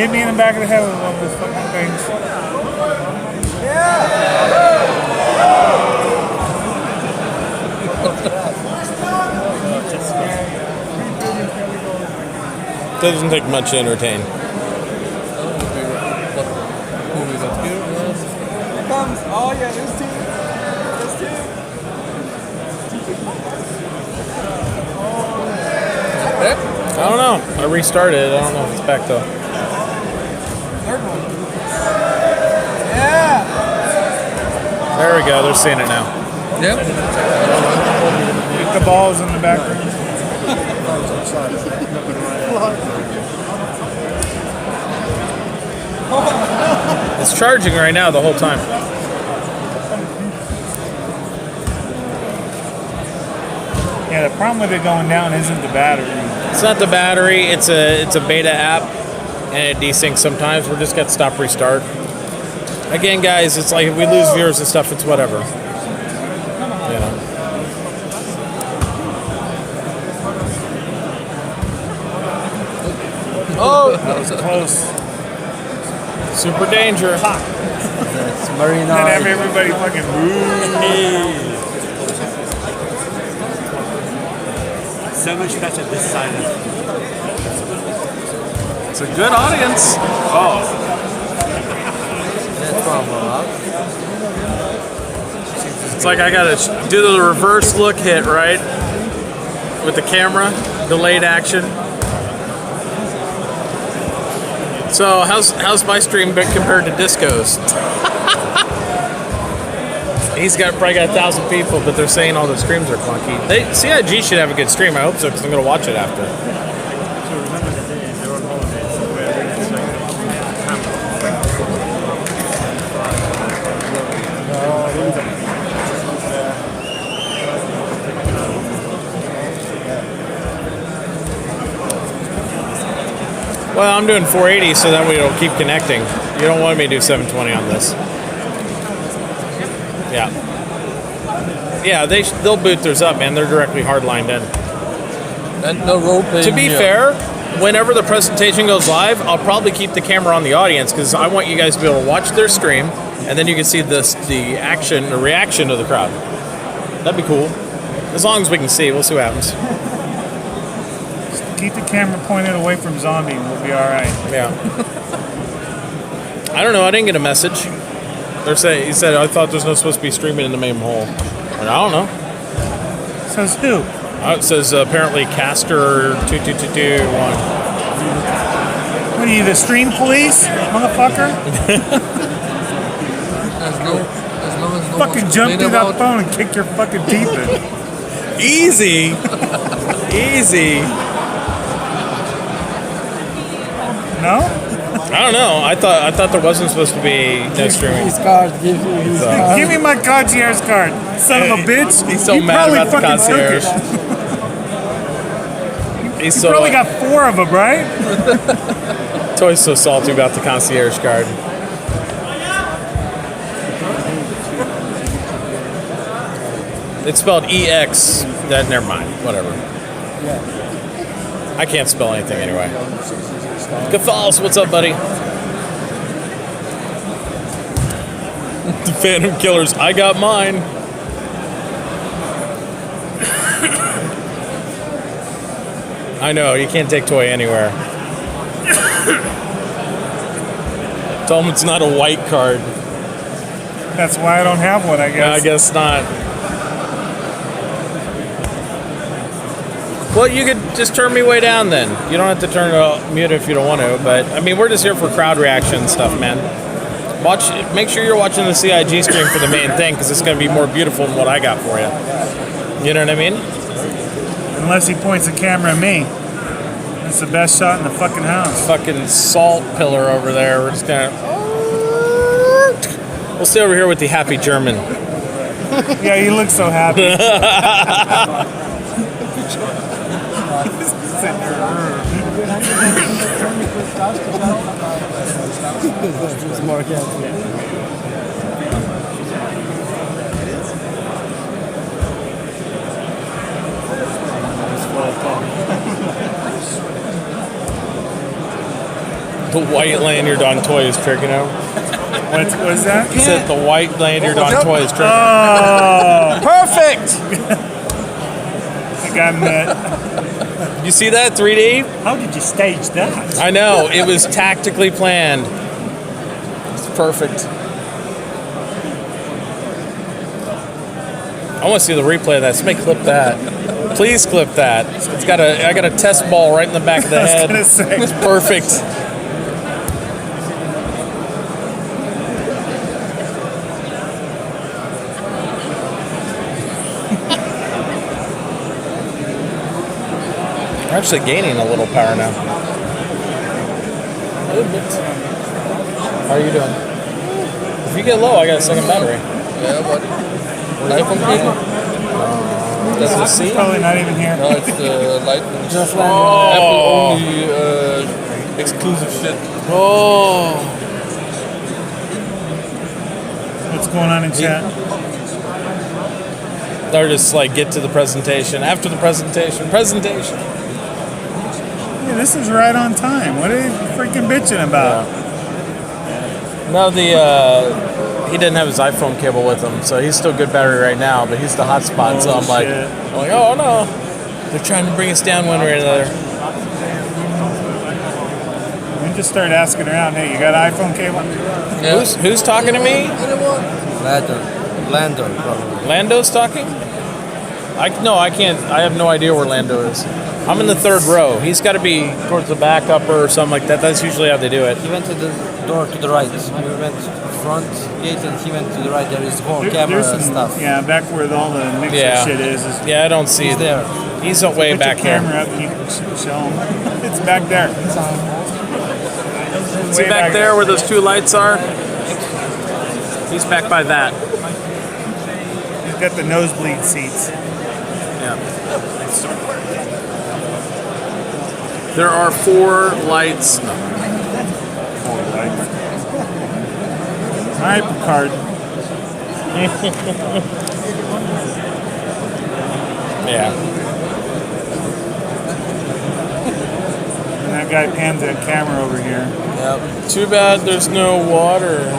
Hit me in the back of the head with one of those fucking things. Doesn't take much to entertain. Here comes. Oh yeah, there's two. I don't know. I restarted it. I don't know if it's back though. Third one. Yeah. There we go. They're seeing it now. Yep. The ball's in the background. It's charging right now the whole time. Yeah, the problem with it going down isn't the battery. It's not the battery. It's a beta app, and it desyncs sometimes. We're just got to stop restart. Again, guys, it's like if we lose viewers and stuff, it's whatever. You know. Oh, That was close. super danger. It's very And nice. everybody fucking So much better this side of It's a good audience. Oh, it's like I gotta do the reverse look hit, right? With the camera, delayed action. So how's my stream bit compared to Disco's? He's probably got 1,000 people, but they're saying all the streams are clunky. CIG should have a good stream. I hope so, because I'm gonna watch it after. Well, I'm doing 480, so that way it'll keep connecting. You don't want me to do 720 on this. Yeah. Yeah, they'll boot theirs up, man. They're directly hardlined in. And no roping. To be fair, whenever the presentation goes live, I'll probably keep the camera on the audience because I want you guys to be able to watch their stream, and then you can see the reaction of the crowd. That'd be cool. As long as we can see, we'll see what happens. keep the camera pointed away from zombie and we'll be all right. Yeah. I don't know. I didn't get a message. He said, I thought there's no supposed to be streaming in the main hole. But I don't know. Says who? It says apparently Caster 2221. What are you, the stream police, motherfucker? As long as no Fucking one's jump through that about- phone and kick your fucking teeth in. Easy. Easy. No? I don't know. I thought there wasn't supposed to be no streaming. His card, give me his card. Give me my concierge card, son of a bitch. He's so You mad probably about the fucking took it. concierge. He's You so probably got 4 of them, right? Toy's so salty about the concierge card. It's spelled EX. That never mind. Whatever. I can't spell anything anyway. Cathals, what's up, buddy? The Phantom Killers. I got mine. I know, you can't take Toy anywhere. Tell him it's not a white card. That's why I don't have one, I I guess. guess not. Well, you could just turn me way down then. You don't have to turn it mute if you don't want to. But I mean, we're just here for crowd reaction and stuff, man. Make sure you're watching the CIG stream for the main thing, because it's going to be more beautiful than what I got for you. You know what I mean? Unless he points the camera at me. It's the best shot in the fucking house. Fucking salt pillar over there. We're just gonna. We'll stay over here with the happy German. Yeah, you look so happy. The white lanyard on toys trick, you know? What was that? He said the white lanyard on toys trick. Oh, Perfect! I got met. You see that 3D? How did you stage that? I know, it was tactically planned. It's perfect. I want to see the replay of that. Somebody clip that. Please clip that. I got a test ball right in the back of the head. I was gonna say. It's perfect. We're actually gaining a little power now. A little bit. How are you doing? If you get low, I got a second battery. Yeah, but iPhone cable? Does it see? Probably not even here. No, it's the Lightning. Just Apple only exclusive shit. Oh. What's going on in chat? They're just like, get to the presentation. After the presentation. Yeah, this is right on time. What are you freaking bitching about? No, he didn't have his iPhone cable with him, so he's still good battery right now, but he's the hotspot, so I'm like, shit. oh no. They're trying to bring us down one way or another. We just started asking around, hey, you got an iPhone cable? Yeah. Who's talking to me? Lando, probably. Lando's talking? I can't. I have no idea where Lando is. I'm in the third row. He's got to be towards the back upper or something like that. That's usually how they do it. He went to the door to the right. We went to the front gate and he went to the right. There is whole camera There's and some- stuff. Yeah, back where all the mixer Yeah. shit is. Yeah, I don't see He's it. there. He's way Put back your there. camera up and you can show them. It's back there. See back there where those two lights are? He's back by that. He's got the nosebleed seats. Yeah. There are 4 lights. No. All right, Picard. Yeah. And that guy pans that camera over here. Yep. Too bad there's no water.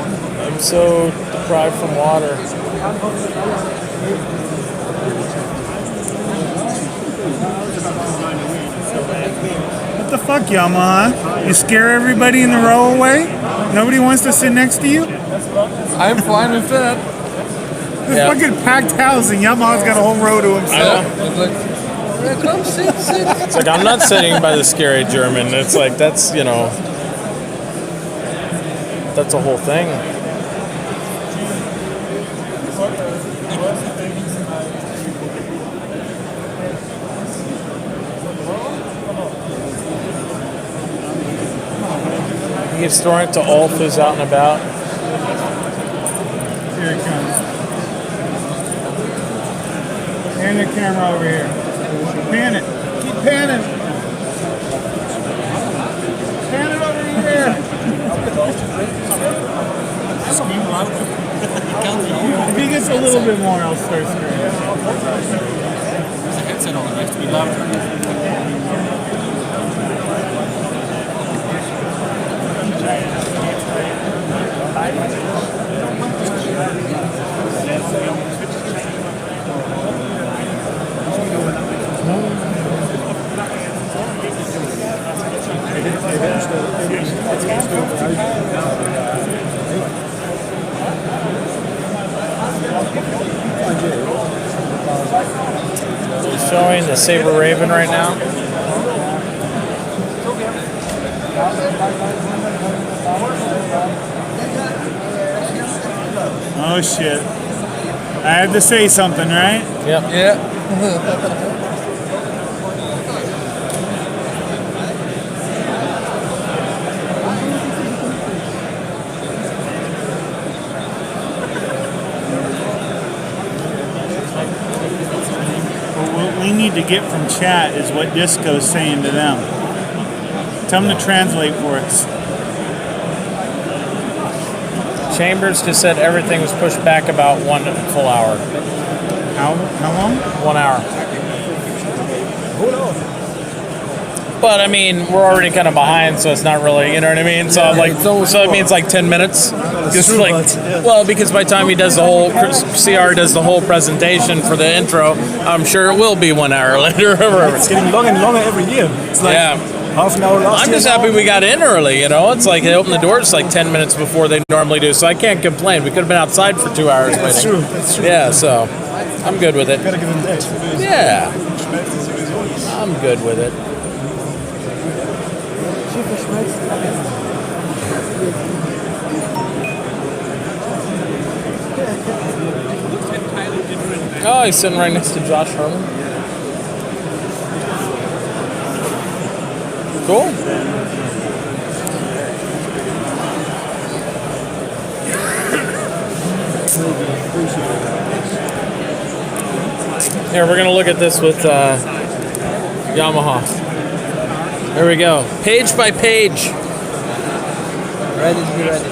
I'm so deprived from water. What the fuck, Yamaha? You scare everybody in the row away? Nobody wants to sit next to you? I'm fine with that. This Yeah. fucking packed house and Yamaha's got a whole row to himself. It's like, yeah, come sit. It's like, I'm not sitting by the scary German. It's like, that's a whole thing. He's throwing it to Ulf, who's out and about. Here it comes. Pan the camera over here. Pan it. Keep panning. Pan it over here. If he gets a little bit more, I'll start screaming. Headset on, it has to be louder. He's showing the Saber Raven right now. Oh shit. I had to say something, right? Yep. Yeah. What we need to get from chat is what Disco's saying to them. Tell them to translate for us. Chambers just said everything was pushed back about 1 full hour. How long? 1 hour. But I mean, we're already kind of behind, so it's not really, you know what I mean? So I'm like, it's almost so it means like 10 minutes. Just true, like, but, yeah. well, because by the time he does the whole CR does the whole presentation for the intro, I'm sure it will be 1 hour later. It's getting longer and longer every year. It's like Yeah. half an hour last I'm year just now. happy we got in early, you know? It's like they open the doors like 10 minutes before they normally do, so I can't complain. We could have been outside for 2 hours That's waiting. true. That's true. Yeah, so I'm good with it. Gotta give him that. Yeah, I'm good with it. Oh, he's sitting right next to Josh Herman. Cool. Here, we're going to look at this with Yamaha. There we go. Page by page. Ready to be ready.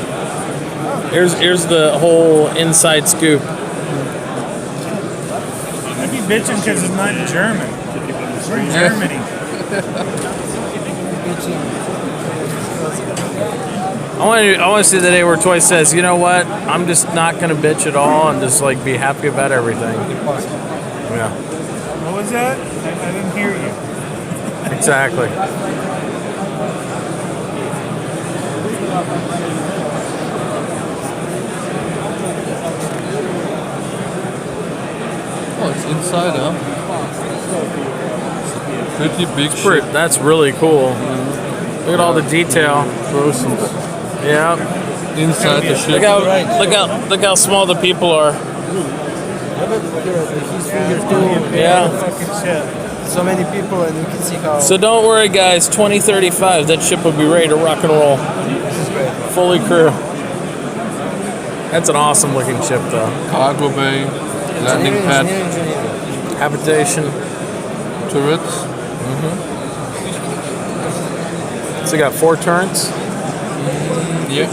Here's the whole inside scoop. I'd be bitching because it's not German. We're in Germany. I want to see the day where Toy says, you know what? I'm just not going to bitch at all and just like be happy about everything. Yeah, What was that? I didn't hear you. exactly. Oh, it's inside, huh? Pretty big ship. That's really cool. Look at all the detail. Yeah. Inside the ship. Look how small the people are. Yeah. Fucking shit. So many people, and you can see how. So don't worry, guys. 2035, that ship will be ready to rock and roll. Fully crew. That's an awesome looking ship, though. Cargo bay, landing pad, Engineering. Habitation. turrets. So you got 4 turrets. Yeah.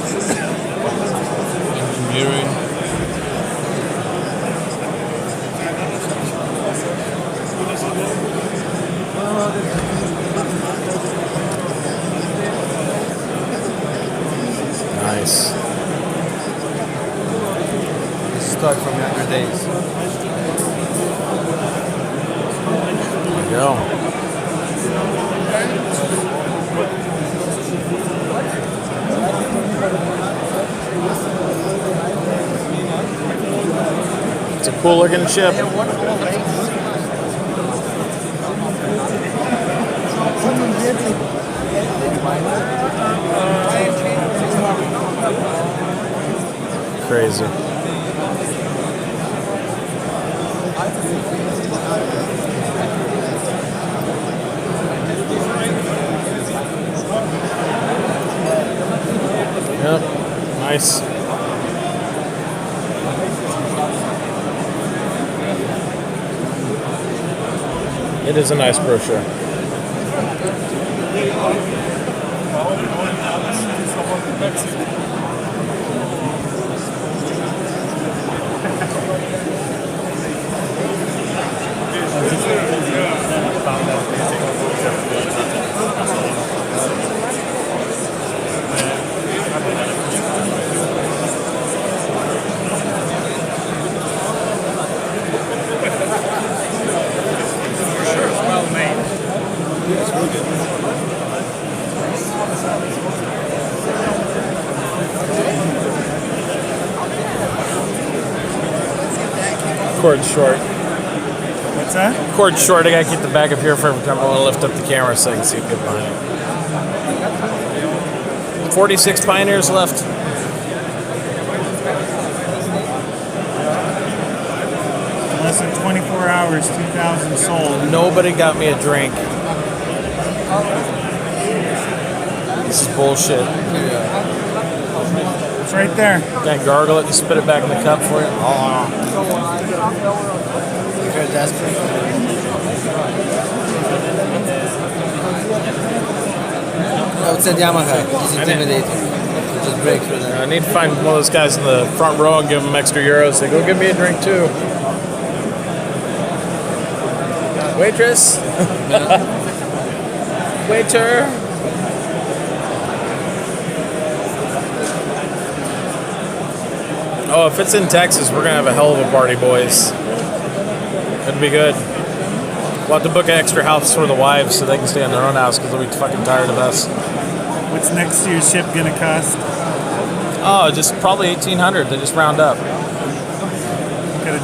Engineering. Nice. Start from younger days. There you go. It's a cool looking ship. Crazy. Yep. Nice. It is a nice brochure. Cord's short. What's that? Cord's short. I gotta keep the bag up here for every time I want to lift up the camera so I can see good behind it. 46 Pioneers left. Less than 24 hours, 2,000 sold. Nobody got me a drink. This is bullshit. It's right there. Can't gargle it and spit it back in the cup for you. If you're desperate. I would say Yamaha. He's intimidating. You just break through that. I need to find one of those guys in the front row and give them extra euros. Say, go give me a drink too. Waitress. Waiter. Oh, if it's in Texas, we're gonna have a hell of a party, boys. It'll be good. We'll have to book an extra house for the wives so they can stay in their own house because they'll be fucking tired of us. What's next year's ship gonna cost? Oh, just probably 1,800. They just round up. Gotta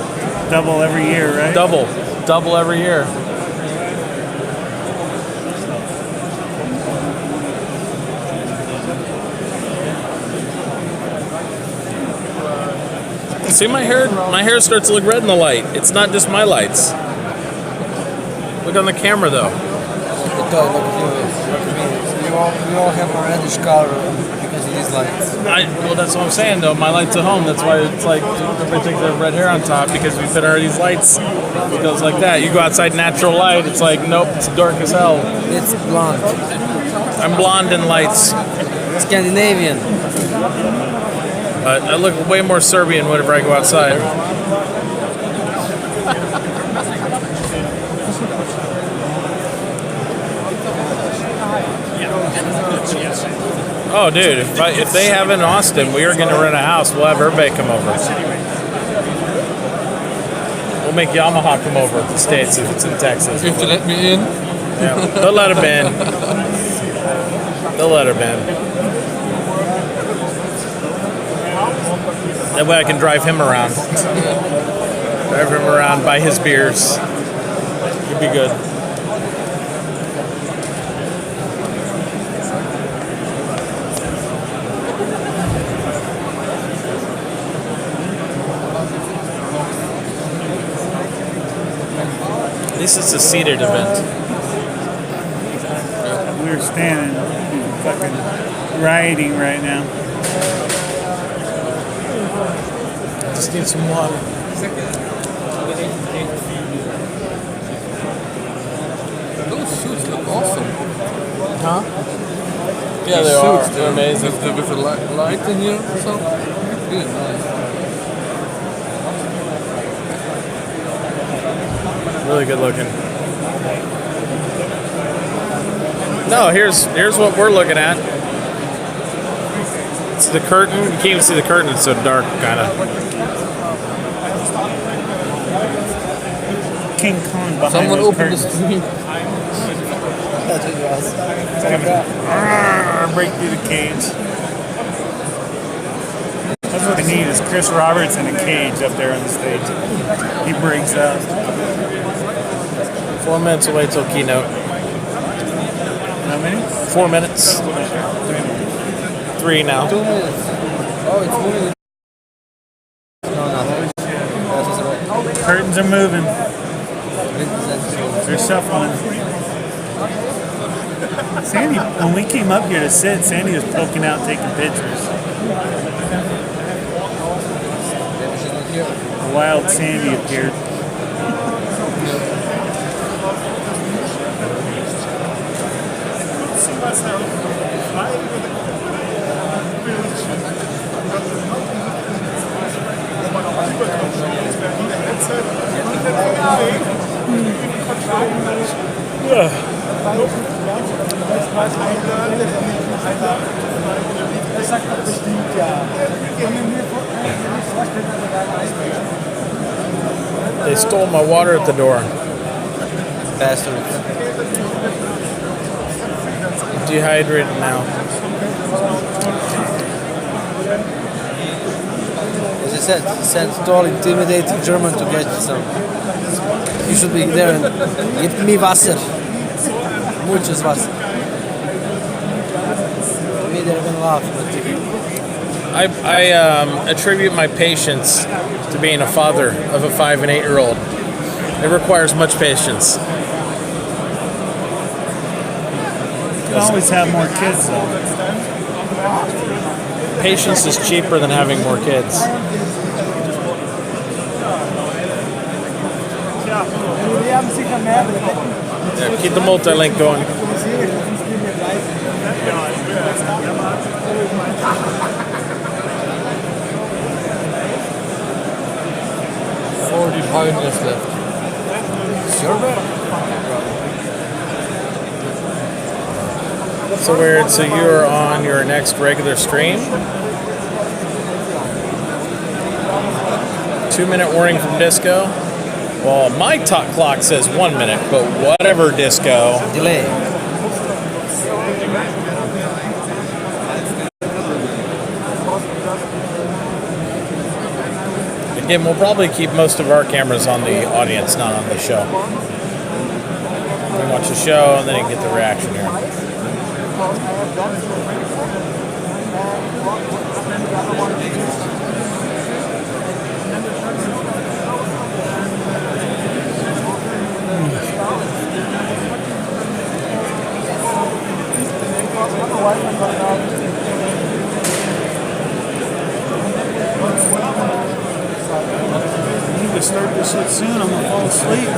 double every year, right? Double every year. See, my hair starts to look red in the light. It's not just my lights. Look on the camera, though. It does look good. We all have a reddish color because of these lights. Well, that's what I'm saying, though. My light's at home. That's why it's like everybody takes their red hair on top because we put our these lights. It goes like that. You go outside natural light, it's like, nope, it's dark as hell. It's blonde. I'm blonde in lights. Scandinavian. But I look way more Serbian whenever I go outside. Oh, dude, if they have in Austin, we are going to rent a house. We'll have everybody come over. We'll make Yamaha come over to the States if it's in Texas. If they let me in. Yeah, they'll let him in. They'll let him in. That way I can drive him around. Drive him around, buy his beers. It'd be good. At least it's a seated event. We're standing, fucking rioting right now. Just need some water. Those suits look awesome. Huh? Yeah, The they are. suits, They're amazing. With the light in here or something. Really nice. Really good looking. No, here's what we're looking at. It's the curtain. You can't even see the curtain. It's so dark, kind of. King Kong behind Someone those opened the curtains. stream. That's what it was. It's gonna break through the cage. That's what they need is Chris Roberts in a cage up there on the stage. He breaks out. 4 minutes away till keynote. How many? 4 minutes. 3 now. 2 minutes. Oh, it's moving. No, nothing. That's right. Curtains are moving. They're shuffling. Sandy, when we came up here to sit, Sandy was poking out, taking pictures. A wild Sandy appeared. They stole my water at the door. Bastards. Dehydrated now. As I said, send tall, intimidating German to get some. You should be there and give me Wasser. Muchos Wasser. Me, they're gonna laugh. I attribute my patience to being a father of a 5 and 8-year-old. It requires much patience. You can always have more kids though. Patience is cheaper than having more kids. Yeah, keep the multi-link going. 40 pioneers left. So weird. So you're on your next regular stream. 2-minute warning from Disco. Well, my clock says 1 minute, but whatever, Disco. Delay. Again, we'll probably keep most of our cameras on the audience, not on the show. We watch the show and then you get the reaction here. I need to start this shit soon. I'm gonna fall asleep.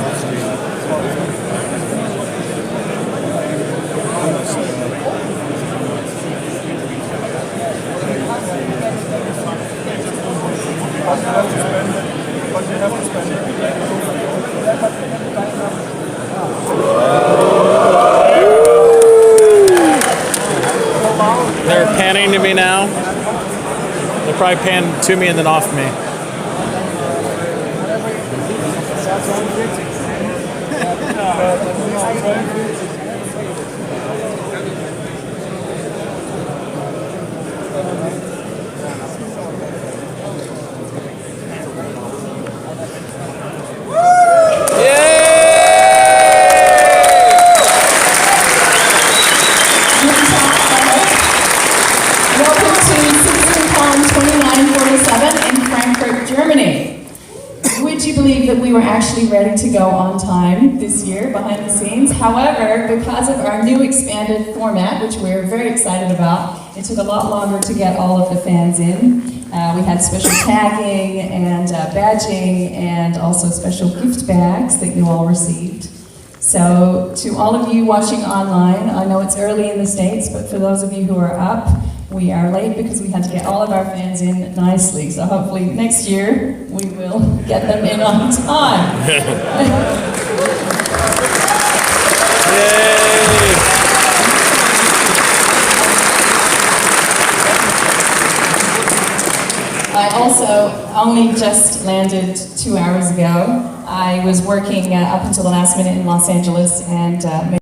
They're panning to me now. They'll probably pan to me and then off me. Welcome to CitizenCon 2947 in Frankfurt, Germany. Would you believe that we were actually ready to go on time this year behind the scenes? However, because of our new expanded format, which we're very excited about, it took a lot longer to get all of the fans in. We had special tagging and badging and also special gift bags that you all received. So to all of you watching online, I know it's early in the States, but for those of you who are up, we are late because we had to get all of our fans in nicely. So hopefully next year we will get them in on time. Yay! I also only just landed 2 hours ago. I was working up until the last minute in Los Angeles and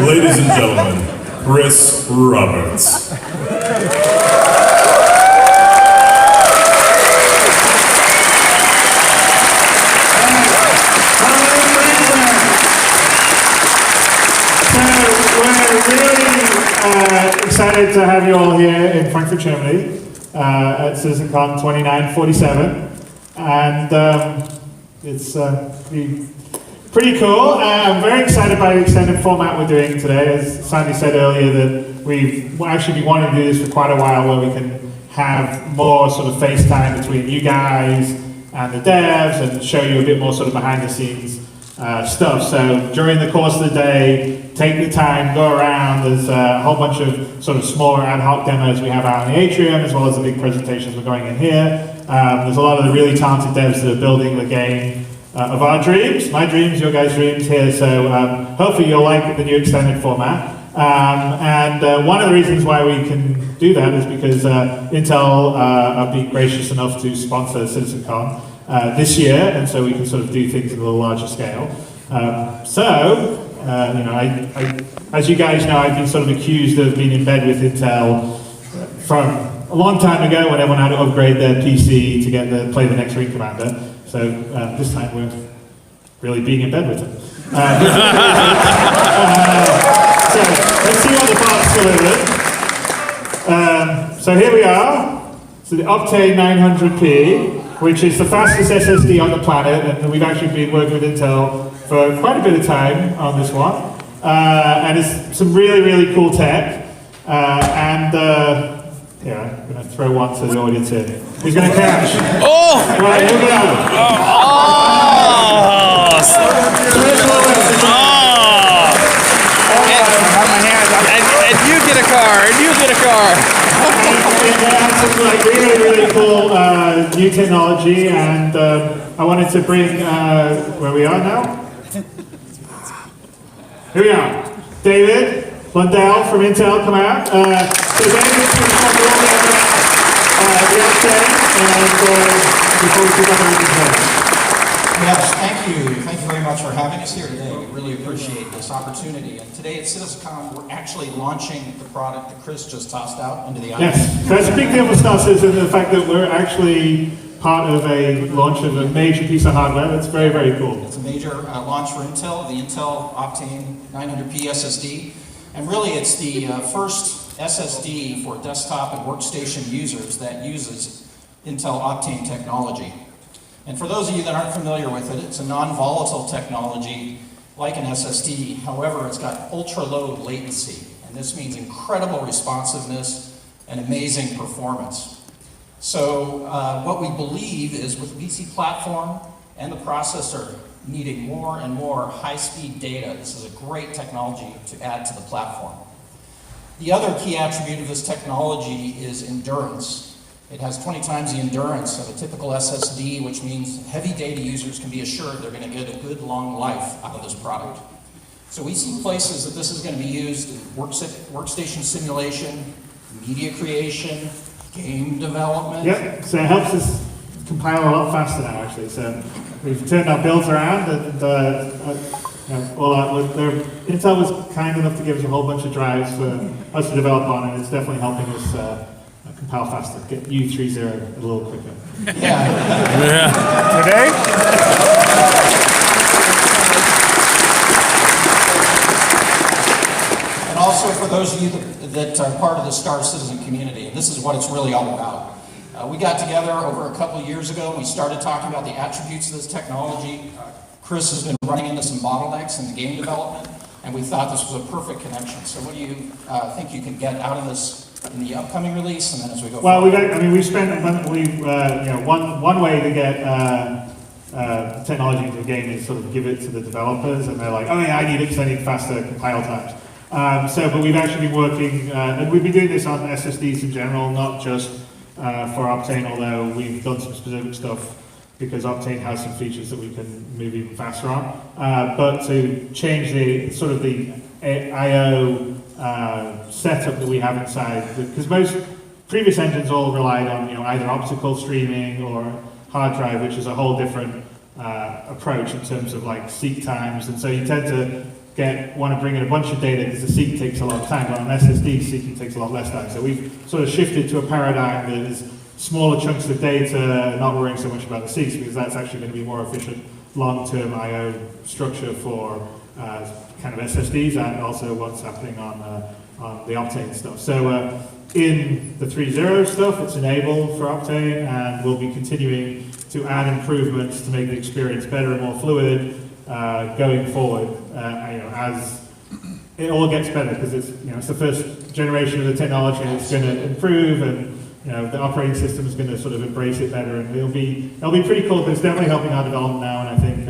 ladies and gentlemen, Chris Roberts. Excited to have you all here in Frankfurt, Germany, at CitizenCon 2947, and it's pretty cool. I'm very excited by the extended format we're doing today. As Sandy said earlier, that we've actually been wanting to do this for quite a while, where we can have more sort of FaceTime between you guys and the devs, and show you a bit more sort of behind the scenes stuff. So during the course of the day, take the time, go around. There's a whole bunch of sort of smaller ad hoc demos we have out in the atrium, as well as the big presentations we're going in here. There's a lot of the really talented devs that are building the game of our dreams, my dreams, your guys' dreams here. So hopefully you'll like the new extended format. And one of the reasons why we can do that is because Intel have been gracious enough to sponsor CitizenCon this year, and so we can sort of do things at a little larger scale. You know, as you guys know, I've been sort of accused of being in bed with Intel from a long time ago, when everyone had to upgrade their PC to get play the next Ring Commander. So this time we're really being in bed with them. So let's see what the parts delivered. So here we are. So the Optane 900p, which is the fastest SSD on the planet, and we've actually been working with Intel for quite a bit of time on this one. And it's some really, really cool tech. Yeah, I'm going to throw one to the audience here. Who's going to catch? Oh! Right, here we go. And you get a car, and you get a car. They have some like really, really cool new technology, and I wanted to bring, where we are now? Here we are. David Lundell from Intel, come out. So David's going to talk a little bit about the Optane, and before we pick up everything. Yes, thank you. Thank you very much for having us here today. We really appreciate this opportunity. And today at CitizenCon, we're actually launching the product that Chris just tossed out into the audience. Yes, so it's a big deal for Star Citizen, the fact that we're actually part of a launch of a major piece of hardware. That's very, very cool. It's a major launch for Intel, the Intel Optane 900p SSD. And really, it's the first SSD for desktop and workstation users that uses Intel Optane technology. And for those of you that aren't familiar with it, it's a non-volatile technology like an SSD. However, it's got ultra-low latency, and this means incredible responsiveness and amazing performance. So what we believe is with the PC platform and the processor needing more and more high-speed data, this is a great technology to add to the platform. The other key attribute of this technology is endurance. It has 20 times the endurance of a typical SSD, which means heavy data users can be assured they're going to get a good long life out of this product. So we see places that this is going to be used in workstation simulation, media creation, game development. Yep, so it helps us compile a lot faster now, actually. So we've turned our builds around, and Intel was kind enough to give us a whole bunch of drives for us to develop on, and it's definitely helping us compile faster, get U30 a little quicker. Yeah. Today? And also for those of you that are part of the Star Citizen community, and this is what it's really all about. We got together over a couple of years ago, and we started talking about the attributes of this technology. Chris has been running into some bottlenecks in the game development, and we thought this was a perfect connection. So what do you think you can get out of this in the upcoming release, and then as we go well, forward? we spent one way to get technology into the game is sort of give it to the developers, and they're like, oh yeah, I need extended faster compile times. But we've actually been working, and we've been doing this on SSDs in general, not just for Optane, although we've done some specific stuff because Optane has some features that we can move even faster on. But to change the sort of the I/O setup that we have inside, because most previous engines all relied on either optical streaming or hard drive, which is a whole different approach in terms of like seek times, and so you tend to want to bring in a bunch of data because the seek takes a lot of time, but on SSD, seeking takes a lot less time. So we've sort of shifted to a paradigm that is smaller chunks of data, not worrying so much about the seeks, because that's actually going to be more efficient long-term I/O structure for kind of SSDs and also what's happening on the Optane stuff. So in the 3.0 stuff, it's enabled for Optane, and we'll be continuing to add improvements to make the experience better and more fluid going forward. As it all gets better, because it's the first generation of the technology, and it's going to improve, and the operating system is going to sort of embrace it better, and it'll be pretty cool. But it's definitely helping our development now, and I think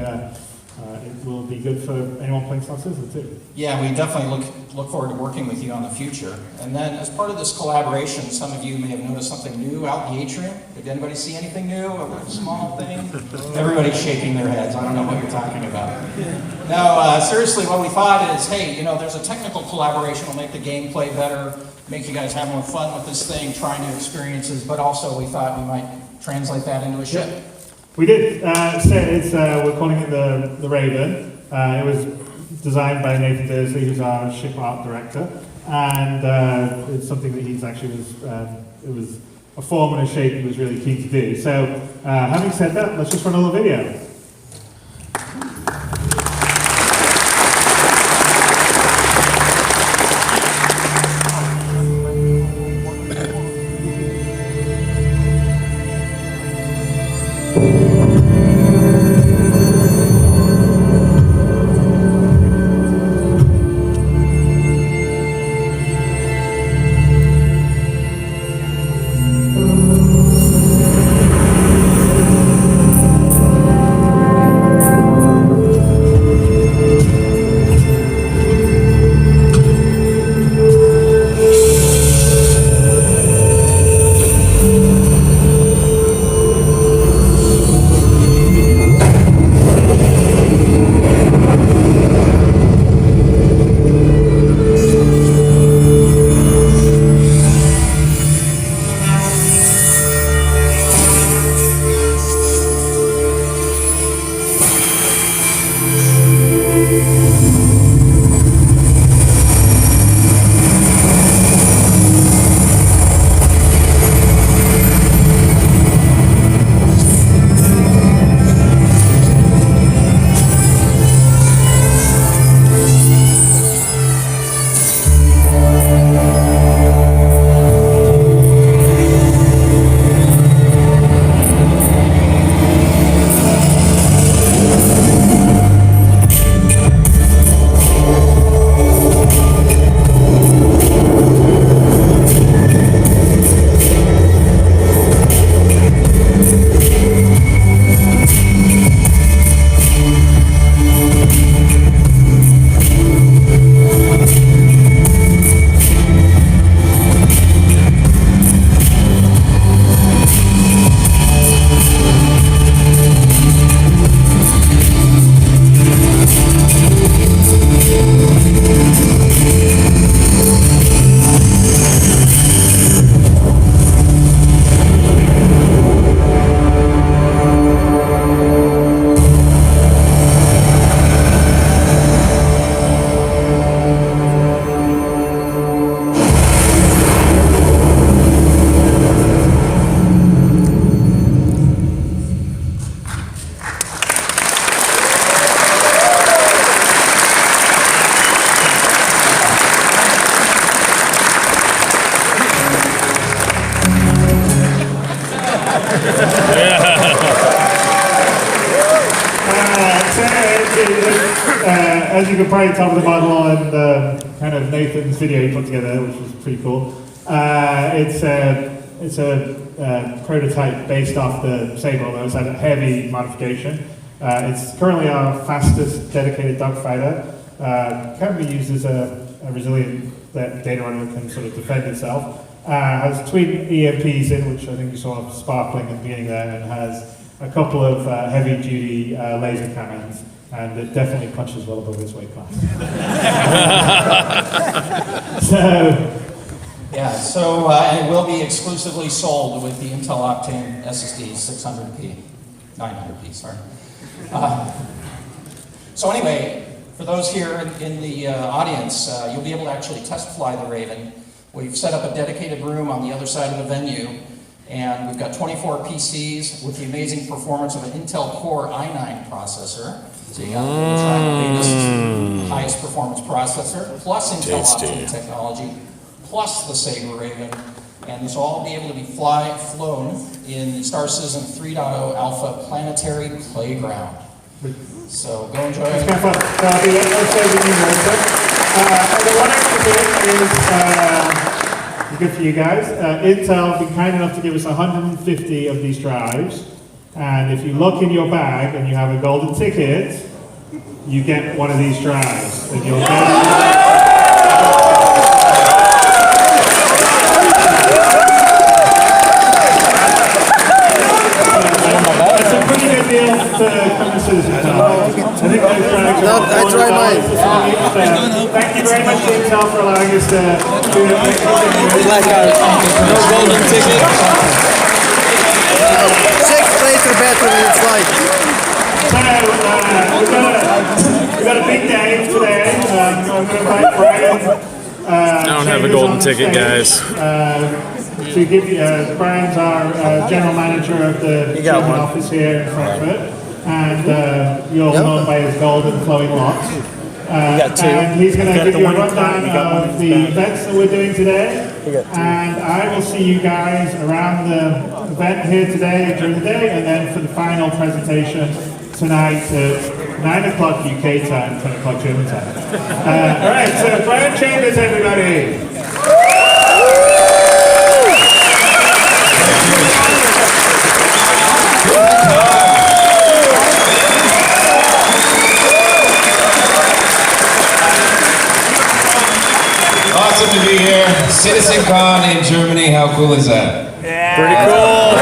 it will be good for anyone playing Star Citizen too. Yeah, we definitely look forward to working with you on the future. And then as part of this collaboration, some of you may have noticed something new out in the atrium. Did anybody see anything new? A small thing? Everybody's shaking their heads. I don't know what you're talking about. No, seriously, what we thought is, hey, there's a technical collaboration will make the gameplay better, make you guys have more fun with this thing, try new experiences, but also we thought we might translate that into a ship. Yeah. We did. We're calling it the Raven. It was designed by Nathan Dursley, who's our ship art director, and it's something that he's actually it was a form and a shape he was really keen to do. So, having said that, let's just run a little video. As you can probably tell from the model and kind of Nathan's video he put together, which was pretty cool, it's a prototype based off the Sabre, although it's had a heavy modification. It's currently our fastest dedicated dogfighter. Can be used as a resilient data runner that can sort of defend itself. Has twin EMPs in, which I think you saw sparkling at the beginning there, and has a couple of heavy-duty laser cannons, and it definitely punches well above its weight class. And it will be exclusively sold with the Intel Optane SSD 600p, 900p, sorry. So anyway, For those here in the audience, you'll be able to actually test fly the Raven. We've set up a dedicated room on the other side of the venue, and we've got 24 PCs with the amazing performance of an Intel Core i9 processor. So you got the latest, highest performance processor, plus Intel Optane technology, plus the Sabre Raven, and this will all be able to be flown in the Star Citizen 3.0 Alpha Planetary Playground. So go enjoy it. It's kind of fun. So I'll be let's say the new roster. And the one extra bit is good for you guys. Intel have been kind enough to give us 150 of these drives. And if you look in your bag and you have a golden ticket, you get one of these drives. And you'll get deal to come to CitizenCon. I think I tried mine. Thank you very much, Intel, for allowing us to do it. No golden ticket. 6 later battery, it's like. So, we've got a big day today. I'm going to invite Brian. I don't have a golden ticket, guys. To give you, Brian's our general manager of the German office here in Frankfurt, and you'll know him by his golden flowing locks. And he's going to give you a rundown of the events that we're doing today, and I will see you guys around the event here today during the day, and then for the final presentation tonight at 9 o'clock UK time, 10 o'clock German time. All right, so Brian Chambers, everybody. Awesome to be here. CitizenCon in Germany. How cool is that? Yeah. Pretty cool.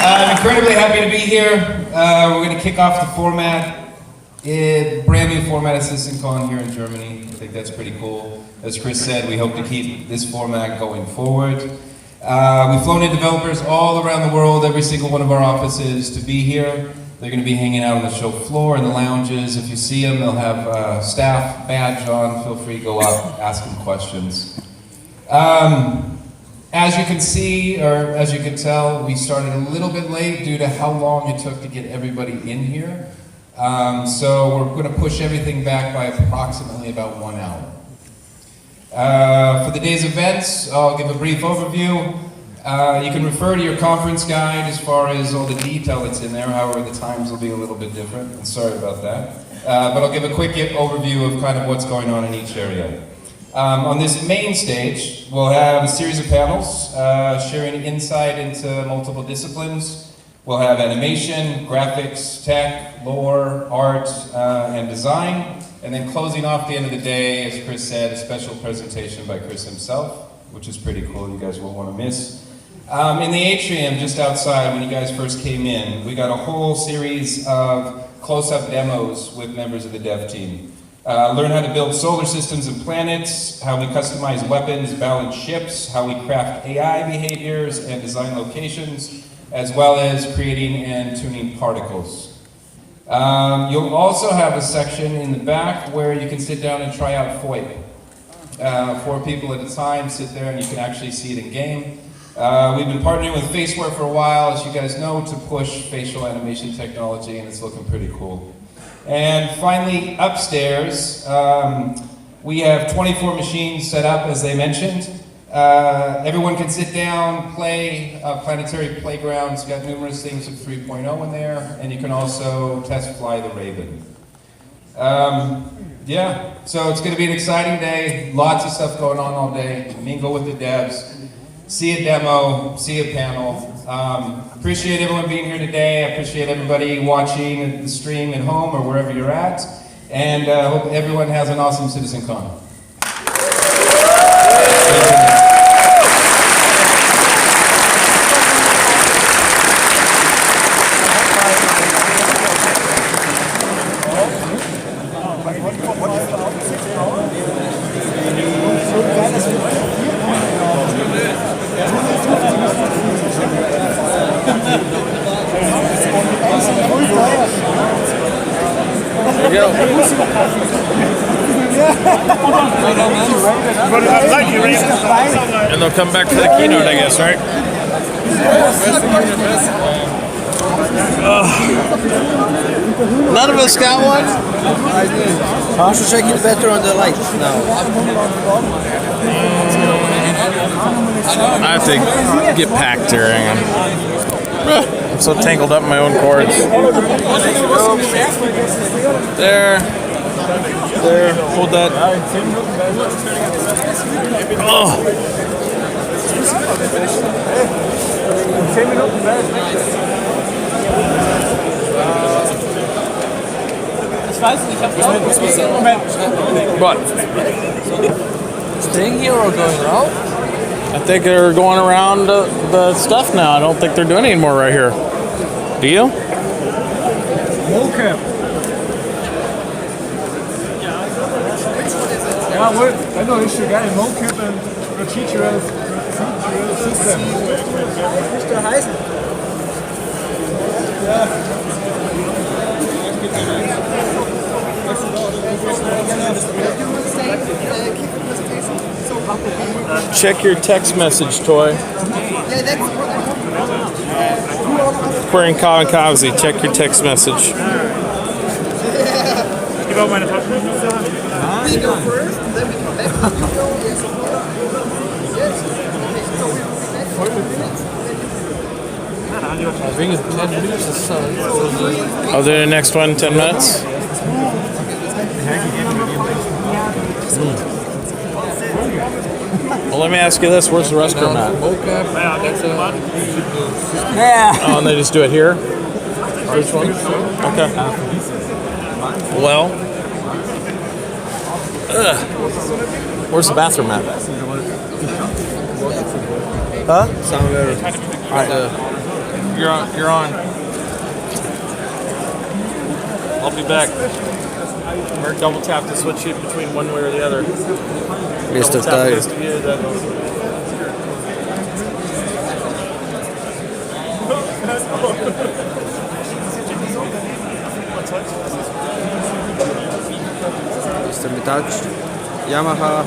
I'm incredibly happy to be here. We're going to kick off the format. Brand new format of CitizenCon here in Germany. I think that's pretty cool. As Chris said, we hope to keep this format going forward. We've flown in developers all around the world, every single one of our offices, to be here. They're going to be hanging out on the show floor in the lounges. If you see them, they'll have a staff badge on. Feel free to go up, ask them questions. As you can see, or as you can tell, we started a little bit late due to how long it took to get everybody in here. So we're going to push everything back by approximately about 1 hour. For the day's events, I'll give a brief overview. You can refer to your conference guide as far as all the detail that's in there, however the times will be a little bit different, and sorry about that. But I'll give a quick overview of kind of what's going on in each area. On this main stage, we'll have a series of panels sharing insight into multiple disciplines. We'll have animation, graphics, tech, lore, art, and design. And then closing off the end of the day, as Chris said, a special presentation by Chris himself, which is pretty cool, you guys won't want to miss. In the atrium just outside, when you guys first came in, we got a whole series of close-up demos with members of the dev team. Learn how to build solar systems and planets, how we customize weapons, balance ships, how we craft AI behaviors and design locations, as well as creating and tuning particles. You'll also have a section in the back where you can sit down and try out FOIP. 4 people at a time, sit there and you can actually see it in game. We've been partnering with Faceware for a while, as you guys know, to push facial animation technology, and it's looking pretty cool. And finally, upstairs, we have 24 machines set up, as they mentioned. Everyone can sit down, play. Planetary Playground's got numerous things with 3.0 in there, and you can also test fly the Raven. Yeah, so it's going to be an exciting day. Lots of stuff going on all day. Mingle with the devs. See a demo, see a panel. Appreciate everyone being here today. I appreciate everybody watching the stream at home or wherever you're at. And hope everyone has an awesome CitizenCon. go. And they'll come back for the keynote, I guess, right? None of us got one? I should check it better on the light now. I have to get packed here. Hang on. I'm so tangled up in my own cords. There. There. Hold that. Oh. What? Staying here or going around? I think they're going around the stuff now. I don't think they're doing any more right here. Do you? Mocap. Ja, well, I know it's your guy, Mocap and procedural system. Mr. Heisen. Check your text message, Toy. We're in Kamikaze. Check your text message. I think it's 10 minutes or so. I'll do the next one, 10 minutes. Well, let me ask you this. Where's the restroom at? Oh, and they just do it here? Which one? Okay. Well. Where's the bathroom at? Huh? Somewhere. All right. You're on. You're on. I'll be back. Or double tap to switch it between one way or the other. Mr. Tiger. Mr. Mitouch. Yamaha.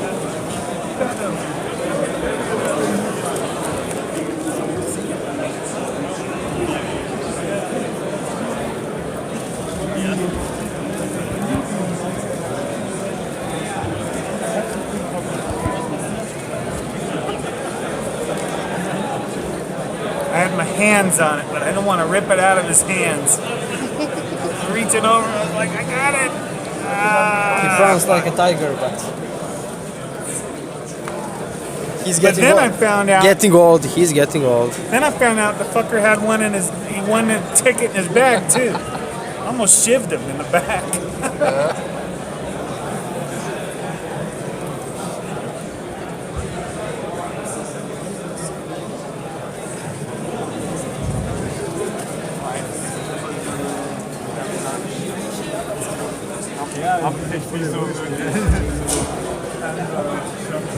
I had my hands on it, but I don't want to rip it out of his hands. Reaching over, I was like, I got it. He frowns like a tiger, but he's getting then old. I found out. Getting old. He's getting old. Then I found out the fucker had one in his. He won a ticket in his bag too. Almost shivved him in the back.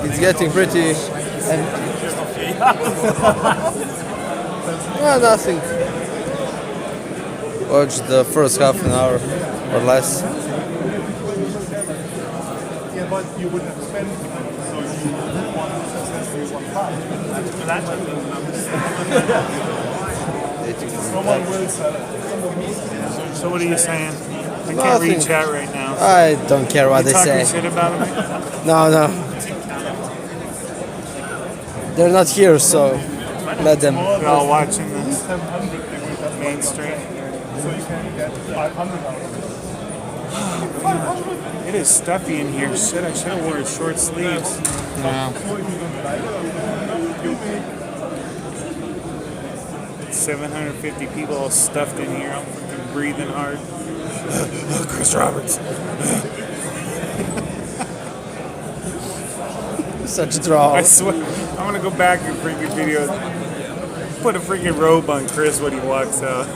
It's getting pretty. Well, nothing. Watch the first half an hour or less. Yeah, but you wouldn't have spent someone will sell it. So what are you saying? I can't Nothing. read chat right now. I don't care what they Talking say. shit about me? No. They're not here, so let them. They're all watching this. Main Street. So you can get 500 out of it. It is stuffy in here. Shit, I should have worn short sleeves. No. 750 people all stuffed in here. I'm fucking breathing hard. Chris Roberts. Such a draw. I swear, I'm gonna go back and freaking video. Put a freaking robe on Chris when he walks out.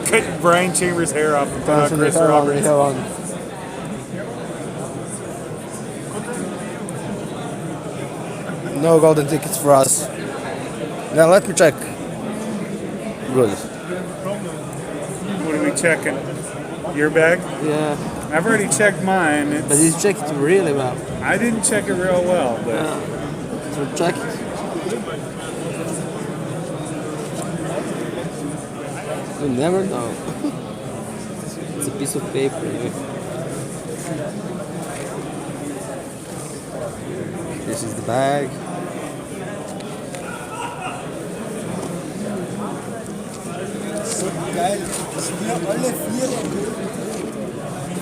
Cut Brian Chambers' hair off and put on Chris Roberts. No golden tickets for us. Now let me check. Good. What are we checking? Your bag? Yeah. I've already checked mine. But you checked it really well. I didn't check it real well, but So check it. You never know. It's a piece of paper. This is the bag. Geil, dass wir alle 4 erhöhen.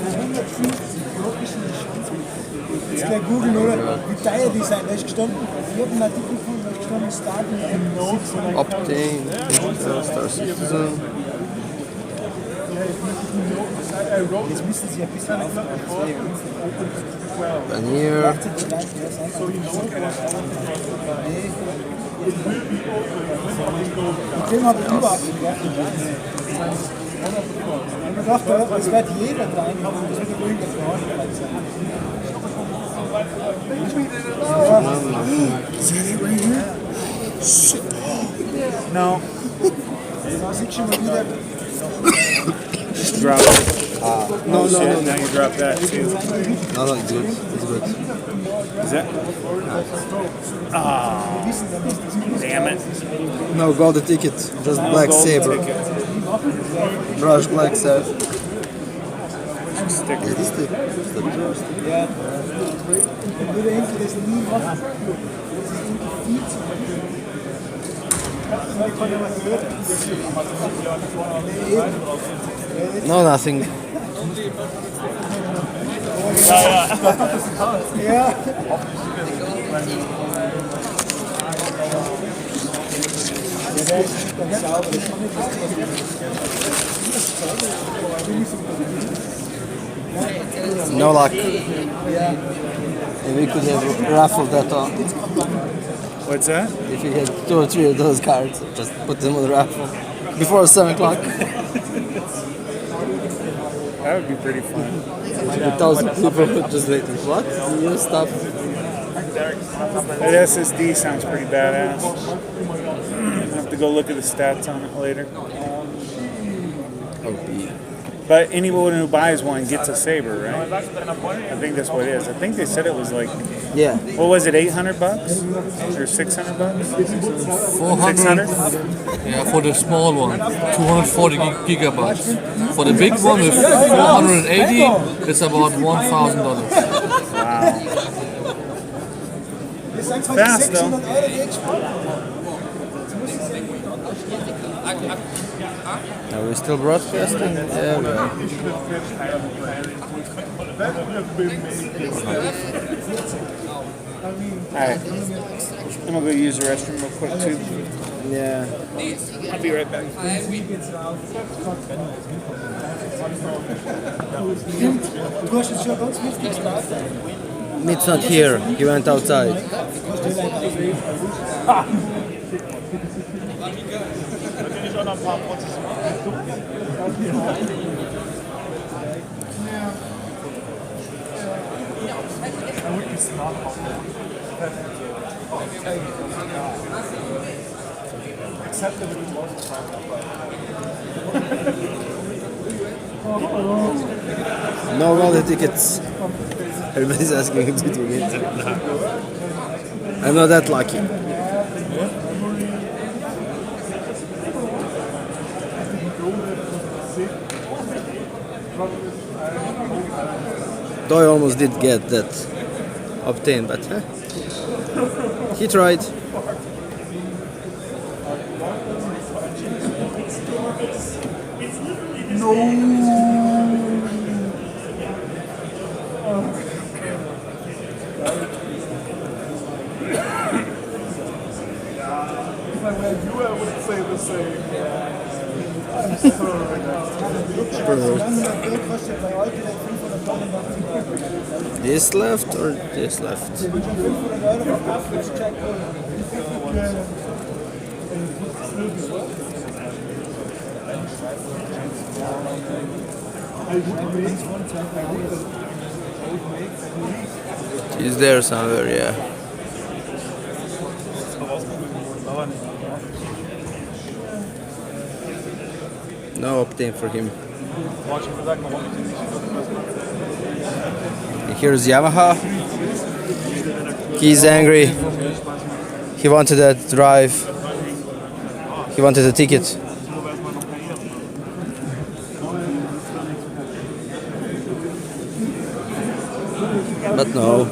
150 europäischen Schutz. Jetzt gleich googeln, oder? Wie teuer die sind. Da ist gestanden, ich habe einen Artikel gefunden, da ist gestanden, starten in Obtain Star Citizen. Jetzt müssen sie ein bisschen Vanilla. Mit dem habe ich überhaupt nicht gerechnet. Ich dachte, das wird jeder dran, aber das wird irgendein Frauenpreis sein. see it right here? Shit. No. Da sieht schon mal wieder. Just drop it. No, no, Shit, no. now you drop that too. No, no, it's good. It's good. Is that? Ah, damn it. No gold ticket. Just black Gold saber. ticket. Brush black saber. Sticker. Ja. Ich würde Enkel das nie machen. No, nothing. Ja. No luck. And we could have raffled that off. What's that? If you had 2 or 3 of those cards, just put them on the raffle before 7 o'clock. That would be pretty fun. 1,000 people just waiting. What? New stuff. That SSD sounds pretty badass. I'll have to go look at the stats on it later. But anyone who buys one gets a saber, right? I think that's what it is. I think they said it was like, Yeah. what was it, $800 or $600? 600? Yeah, for the small one, 240 gigabytes. For the big one with 480, it's about $1,000. Wow. Fast though. Are we still broadcasting? Yeah, we are. Alright. I'm gonna go use the restroom real quick too. Yeah. I'll be right back. Du hast jetzt schon ganz wichtig gesagt. Meat's not here. He went outside. No golden tickets. Everybody's asking if did we get it. I'm not that lucky. Though I almost did get that obtained, but he tried. This left or this left? He's there somewhere, yeah. No obtain for him. Here's Yamaha. He's angry. He wanted that drive. He wanted a ticket. But no.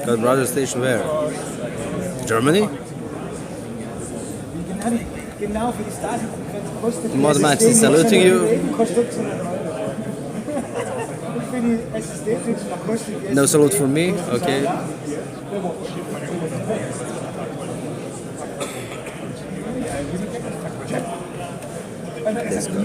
Got brother station where? Germany? Genau für die Stasi-Frequenz kostet Modmax is saluting you. No salute from me? Okay. Let's go.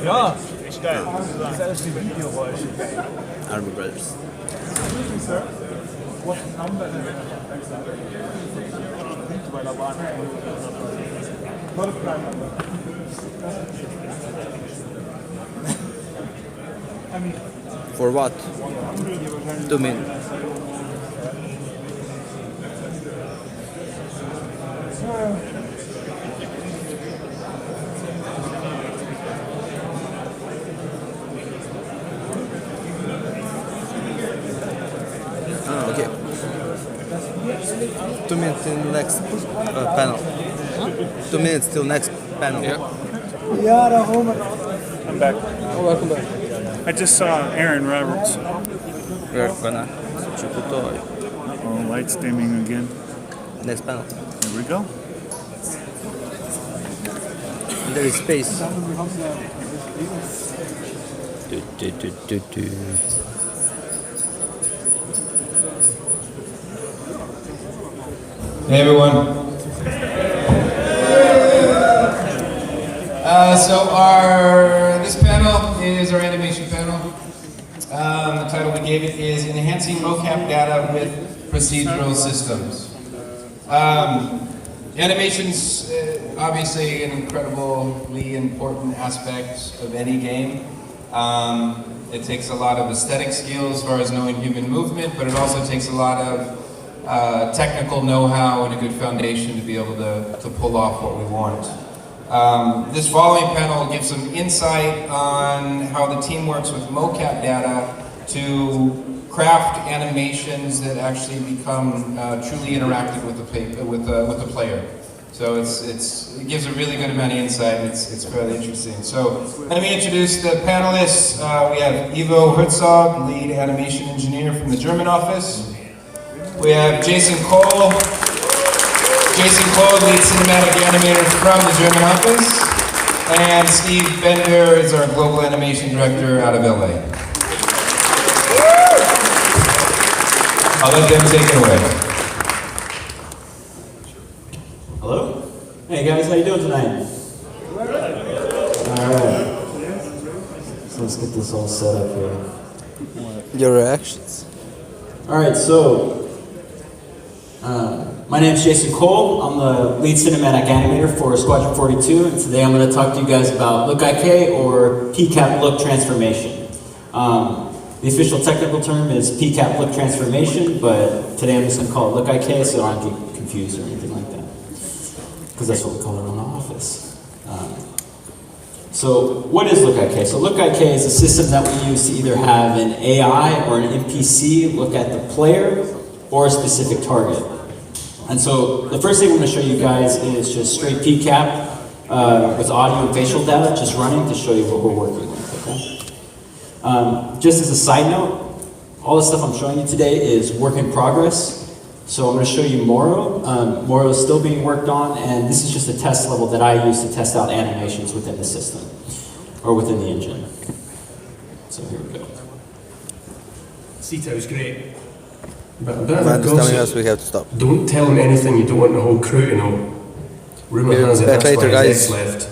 Ja, echt geil. Das ist alles die Videogeräusche. Army Brothers. For what? 2 minutes. Ah, okay. 2 minutes till next panel. 2 minutes till next panel. Yeah. Ja, da holen wir I'm back. Oh, welcome back. I just saw Aaron Roberts. We're gonna shoot the toy. Oh, lights dimming again. Next panel. Here we go. There is space. Do. Hey everyone. This panel is our animation panel. The title we gave it is Enhancing Mocap Data with Procedural Systems. Animation's obviously an incredibly important aspect of any game. It takes a lot of aesthetic skills as far as knowing human movement, but it also takes a lot of technical know-how and a good foundation to be able to pull off what we want. This following panel will give some insight on how the team works with mocap data to craft animations that actually become truly interactive with the player. So it gives a really good amount of insight, and it's fairly interesting. So let me introduce the panelists. We have Ivo Herzog, lead animation engineer from the German office. We have Jason Cole, lead cinematic animator from the German office. And Steve Bender is our global animation director out of LA. I'll let them take it away. Hello? Hey guys, how you doing tonight? Alright. So let's get this all set up here. Your reactions? Alright, so my name is Jason Cole. I'm the lead cinematic animator for Squadron 42, and today I'm going to talk to you guys about Look IK, or PCAP Look Transformation. The official technical term is PCAP Look Transformation, but today I'm just going to call it Look IK so I don't get confused or anything like that, because that's what we call it on the office. So what is Look IK? So Look IK is a system that we use to either have an AI or an NPC look at the player or a specific target. And so the first thing I'm going to show you guys is just straight PCAP with audio and facial data just running to show you what we're working with, okay? Just as a side note, all the stuff I'm showing you today is work in progress. So I'm going to show you Moro. Moro is still being worked on, and this is just a test level that I use to test out animations within the system, or within the engine. So here we go. Cito's great. But Man's telling us we have to stop. Don't tell him anything you don't want the whole crew to know. Rumour has it Back that's later, why his guys. ex left.